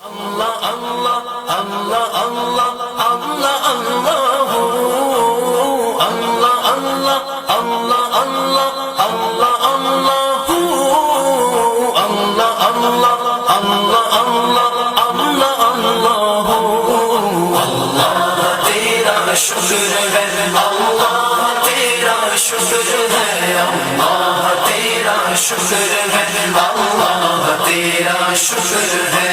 اللہ اللہ اللہ اللہ اللہ اللہ اللہ اللہ اللہ اللہ اللہ اللہ اللہ اللہ اللہ اللہ اللہ تیرا شکر ہے اللہ تیرا شکر ہے اللہ تیرا شکر ہے اللہ تیرا شکر ہے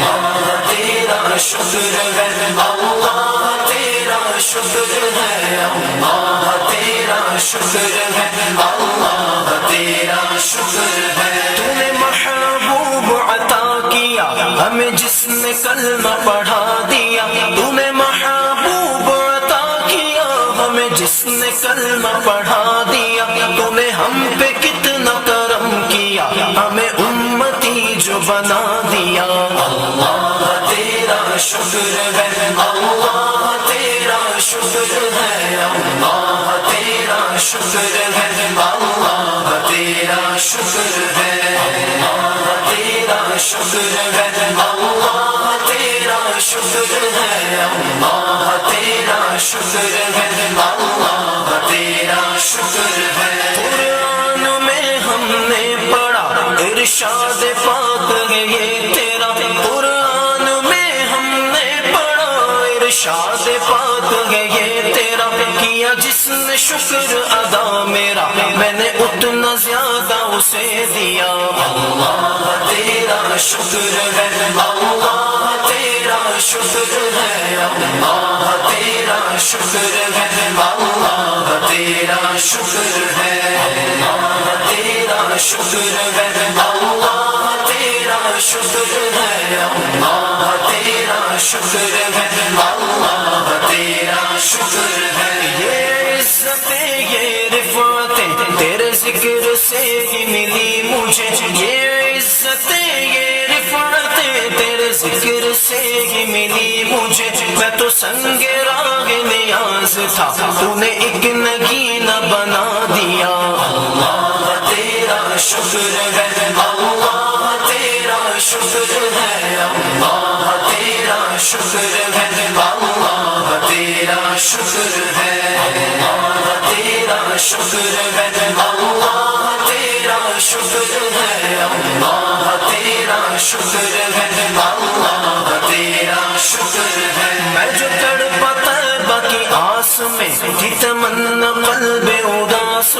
اللہ تیرا شکر ہے اللہ تیرا شکر ہے اللہ تیرا شکر ہے اللہ تیرا شکر ہے تو نے محبوب عطا کیا ہمیں جس نے کلمہ پڑھا دیا تو نے محبوب عطا کیا ہمیں جس نے کلمہ پڑھا دیا تو نے ہم پہ کتنا کرم کیا ہمیں امتی جو بنا دیا اللہ تیرا شکر ہے اللہ تیرا شکر ہے اللہ تیرا شکر ہے اللہ تیرا شکر ہے اللہ تیرا شکر ہے اللہ تیرا شکر ہے اللہ تیرا شکر ہے اللہ تیرا شکر ہے قرآن میں ہم نے پڑھا ارشاد پاک ہے یہ تیرا قرآن میں ہم نے پڑھا ارشاد پاک ہے یہ تیرا کیا جس نے شکر ادا میرا میں نے اتنا زیادہ اسے دیا اللہ تیرا شکر ہے اللہ تیرا شکر ہے اللہ تیرا شکر ہے اللہ تیرا شکر ہے اللہ تیرا شکر ہے اللہ تیرا شکر ہے اللہ تیرا شکر ہے اللہ تیرا شکر ہے یہ عزتیں یہ رفعتیں تیرے ذکر سے ہی ملی مجھے یہ عزتیں یہ رفعتیں تیرے ذکر سے ہی ملی مجھے میں تو سنگ راگ نیاز تھا تو نے ایک نگینہ بنا دیا اللہ تیرا شکر ہے اللہ تیرا شکر ہے اللہ تیرا شکر ہے اللہ تیرا شکر ہے اللہ تیرا شکر ہے اللہ تیرا شکر ہے اللہ تیرا شکر ہے اللہ تیرا شکر ہے میں جو تڑپا طیبہ کی آس میں تھی تمنا قلب اداس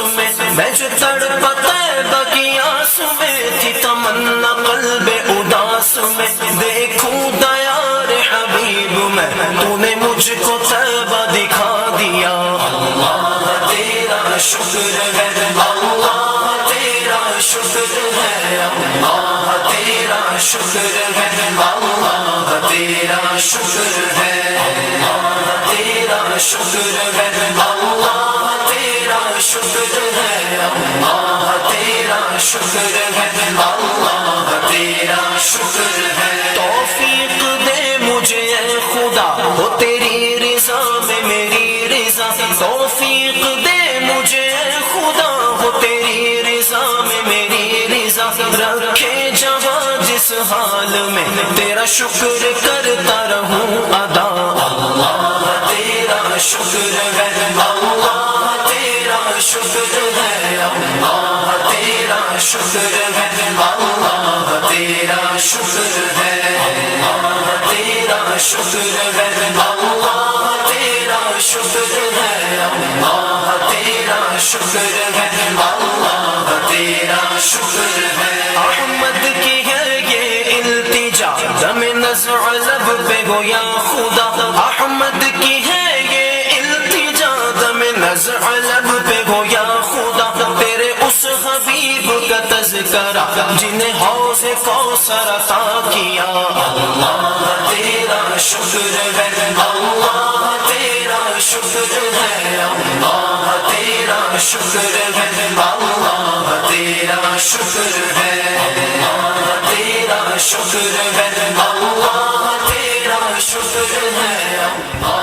میں جو تڑپا طیبہ کی آس میں تھی تمنا قلب اداس میں دیکھوں دیار حبیب میں تو نے مجھ کو طیبہ دکھا دیا اللہ تیرا شکر ہے اللہ تیرا شکر ہے اللہ تیرا شکر ہے اللہ تیرا شکر ہے اللہ تیرا شکر ہے اللہ تیرا شکر ہے اللہ تیرا شکر ہے اللہ تیرا شکر ہے توفیق دے مجھے اے خدا ہو تیری رضا میں میری رضا توفیق دے مجھے اے خدا ہو تیری رضا میں میری رضا رکھے جہاں جس حال میں تیرا شکر کرتا رہوں ادا اللہ تیرا شکر ہے اللہ تیرا شکر ہے اللہ تیرا شکر ہے اللہ تیرا شکر ہے اللہ تیرا شکر ہے اللہ تیرا شکر ہے اللہ تیرا شکر ہے اللہ تیرا شکر ہے احمد کی ہے یہ التجا دم نزع لب پہ گو یا خدا احمد کی ہے یہ التجا دم نزع لب پہ گو یا خدا تیرے اس حبیب کا تذکرہ جنہیں حوض کوثر عطا کیا اللہ تیرا شکر ہے اللہ تیرا شکر ہے اللہ تیرا شکر ہے اللہ تیرا شکر ہے اللہ تیرا شکر ہے اللہ تیرا شکر ہے اللہ